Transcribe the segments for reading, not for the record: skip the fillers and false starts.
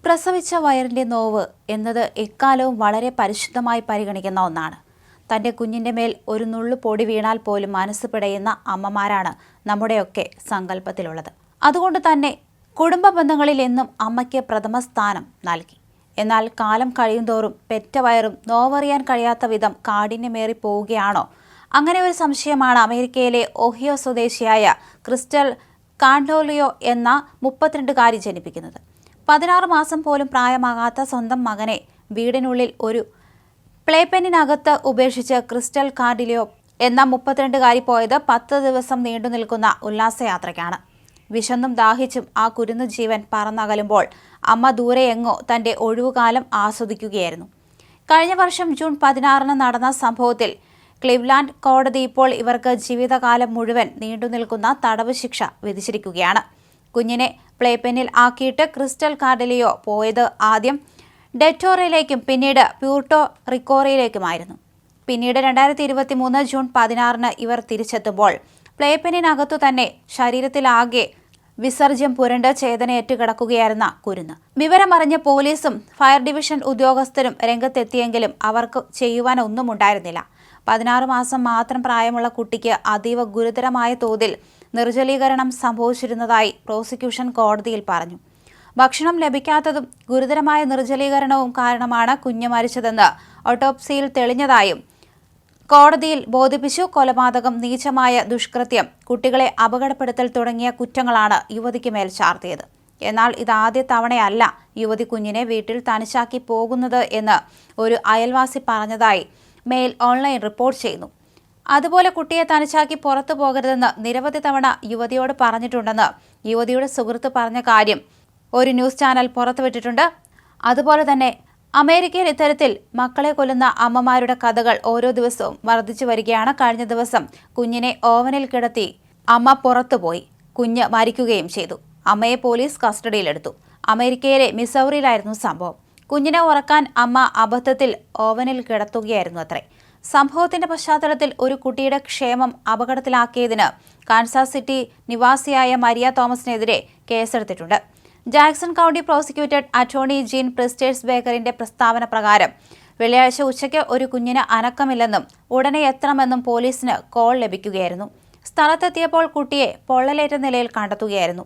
പ്രസവിച്ച വയറിന്റെ നോവ് എന്നത് എക്കാലവും വളരെ പരിശുദ്ധമായി പരിഗണിക്കുന്ന ഒന്നാണ്. തന്റെ കുഞ്ഞിന്റെ മേൽ ഒരു നുള്ളു പൊടി വീണാൽ പോലും മനസ്സ് പിടയുന്ന അമ്മമാരാണ് നമ്മുടെയൊക്കെ സങ്കല്പത്തിലുള്ളത്. അതുകൊണ്ട് തന്നെ കുടുംബ ബന്ധങ്ങളിൽ എന്നും അമ്മയ്ക്ക് പ്രഥമ സ്ഥാനം നൽകി. എന്നാൽ കാലം കഴിയുന്തോറും പെറ്റ വയറും നോവറിയാൻ കഴിയാത്ത വിധം കാഠിന്യമേറി പോവുകയാണോ? അങ്ങനെ ഒരു സംശയമാണ് അമേരിക്കയിലെ ഒഹിയോ സ്വദേശിയായ ക്രിസ്റ്റൽ കാൻഡോലിയോ എന്ന 32കാരി ജനിപ്പിക്കുന്നത്. 16 മാസം പോലും പ്രായമാകാത്ത സ്വന്തം മകനെ വീടിനുള്ളിൽ ഒരു പ്ലേപെന്നിനകത്ത് ഉപേക്ഷിച്ച് ക്രിസ്റ്റൽ കാർഡിലിയോ എന്ന 32കാരി പോയത് 10 ദിവസം നീണ്ടു നിൽക്കുന്ന ഉല്ലാസയാത്രയ്ക്കാണ്. വിശന്നും ദാഹിച്ചും ആ കുരുന്നു ജീവൻ പറന്നകലുമ്പോൾ അമ്മ ദൂരെ എങ്ങോ തന്റെ ഒഴിവുകാലം ആസ്വദിക്കുകയായിരുന്നു. കഴിഞ്ഞ വർഷം ജൂൺ 16 നടന്ന സംഭവത്തിൽ ക്ലിവ്ലാൻഡ് കോടതി ഇപ്പോൾ ഇവർക്ക് ജീവിതകാലം മുഴുവൻ നീണ്ടുനിൽക്കുന്ന തടവ് ശിക്ഷ വിധിച്ചിരിക്കുകയാണ്. കുഞ്ഞിനെ പ്ലേപെന്നിൽ ആക്കിയിട്ട് ക്രിസ്റ്റൽ കാർഡിലിയോ പോയത് ആദ്യം ഡെറ്റോറയിലേക്കും പിന്നീട് പ്യൂർട്ടോ റിക്കോറിയിലേക്കുമായിരുന്നു. പിന്നീട് 2023 ജൂൺ 16 ഇവർ തിരിച്ചെത്തുമ്പോൾ പ്ലേപെന്നിനകത്തു തന്നെ ശരീരത്തിലാകെ വിസർജ്യം പുരണ്ട് ചേതനയേറ്റ് കിടക്കുകയായിരുന്ന കുരുന്ന്. വിവരമറിഞ്ഞ പോലീസും ഫയർ ഡിവിഷൻ ഉദ്യോഗസ്ഥരും രംഗത്തെത്തിയെങ്കിലും അവർക്ക് ചെയ്യുവാൻ ഒന്നും ഉണ്ടായിരുന്നില്ല. 16 മാസം മാത്രം പ്രായമുള്ള കുട്ടിക്ക് അതീവ ഗുരുതരമായ തോതിൽ നിർജ്ജലീകരണം സംഭവിച്ചിരുന്നതായി പ്രോസിക്യൂഷൻ കോടതിയിൽ പറഞ്ഞു. ഭക്ഷണം ലഭിക്കാത്തതും ഗുരുതരമായ നിർജ്ജലീകരണവും കാരണമാണ് കുഞ്ഞ് മരിച്ചതെന്ന് ഓട്ടോപ്സിയിൽ തെളിഞ്ഞതായും കോടതിയിൽ ബോധിപ്പിച്ചു. കൊലപാതകം, നീചമായ ദുഷ്കൃത്യം, കുട്ടികളെ അപകടപ്പെടുത്തൽ തുടങ്ങിയ കുറ്റങ്ങളാണ് യുവതിക്ക് മേൽ ചാർത്തിയത്. എന്നാൽ ഇതാദ്യ തവണയല്ല യുവതി കുഞ്ഞിനെ വീട്ടിൽ തനിച്ചാക്കി പോകുന്നത് എന്ന് ഒരു അയൽവാസി പറഞ്ഞതായി മെയിൽ ഓൺലൈൻ റിപ്പോർട്ട് ചെയ്യുന്നു. അതുപോലെ കുട്ടിയെ തനിച്ചാക്കി പുറത്തു പോകരുതെന്ന് നിരവധി തവണ യുവതിയോട് പറഞ്ഞിട്ടുണ്ടെന്ന് യുവതിയുടെ സുഹൃത്ത് പറഞ്ഞ കാര്യം ഒരു ന്യൂസ് ചാനൽ പുറത്തുവിട്ടിട്ടുണ്ട്. അതുപോലെ തന്നെ അമേരിക്കയിൽ ഇത്തരത്തിൽ മക്കളെ കൊല്ലുന്ന അമ്മമാരുടെ കഥകൾ ഓരോ ദിവസവും വർദ്ധിച്ചു വരികയാണ്. കഴിഞ്ഞ ദിവസം കുഞ്ഞിനെ ഓവനിൽ കിടത്തി അമ്മ പുറത്തുപോയി. കുഞ്ഞ് മരിക്കുകയും ചെയ്തു. അമ്മയെ പോലീസ് കസ്റ്റഡിയിലെടുത്തു. അമേരിക്കയിലെ മിസൗറിയിലായിരുന്നു സംഭവം. കുഞ്ഞിനെ ഉറക്കാൻ അമ്മ അബദ്ധത്തിൽ ഓവനിൽ കിടത്തുകയായിരുന്നു അത്രേ. സംഭവത്തിന്റെ പശ്ചാത്തലത്തിൽ ഒരു കുട്ടിയുടെ ക്ഷേമം അപകടത്തിലാക്കിയതിന് കാൻസാസ് സിറ്റി നിവാസിയായ മരിയ തോമസിനെതിരെ കേസെടുത്തിട്ടുണ്ട്. Jackson County prosecutor attorney Jean Peters ബേക്കറിന്റെ പ്രസ്താവന പ്രകാരം വെള്ളിയാഴ്ച ഉച്ചയ്ക്ക് ഒരു കുഞ്ഞിന് അനക്കമില്ലെന്നും ഉടനെ എത്തണമെന്നും പോലീസിന് കോൾ ലഭിക്കുകയായിരുന്നു. സ്ഥലത്തെത്തിയപ്പോൾ കുട്ടിയെ പൊള്ളലേറ്റ നിലയിൽ കണ്ടെത്തുകയായിരുന്നു.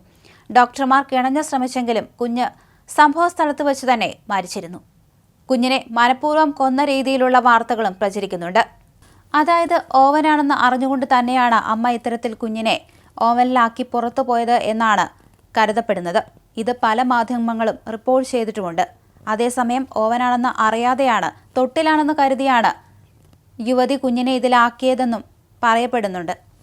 ഡോക്ടർമാർ കിണഞ്ഞു ശ്രമിച്ചെങ്കിലും കുഞ്ഞ് സംഭവ സ്ഥലത്ത് വെച്ച് തന്നെ മരിച്ചിരുന്നു. കുഞ്ഞിനെ മനഃപൂർവ്വം കൊന്ന രീതിയിലുള്ള വാർത്തകളും പ്രചരിക്കുന്നുണ്ട്. അതായത് ഓവനാണെന്ന് അറിഞ്ഞുകൊണ്ട് തന്നെയാണ് അമ്മ ഇത്തരത്തിൽ കുഞ്ഞിനെ ഓവനിലാക്കി പുറത്തു പോയത് എന്നാണ് കരുതപ്പെടുന്നത്. ഇത് പല മാധ്യമങ്ങളും റിപ്പോർട്ട് ചെയ്തിട്ടുമുണ്ട്. അതേസമയം ഓവനാണെന്ന് അറിയാതെയാണ്, തൊട്ടിലാണെന്ന് കരുതിയാണ് യുവതി കുഞ്ഞിനെ ഇതിലാക്കിയതെന്നും പറയപ്പെടുന്നുണ്ട്.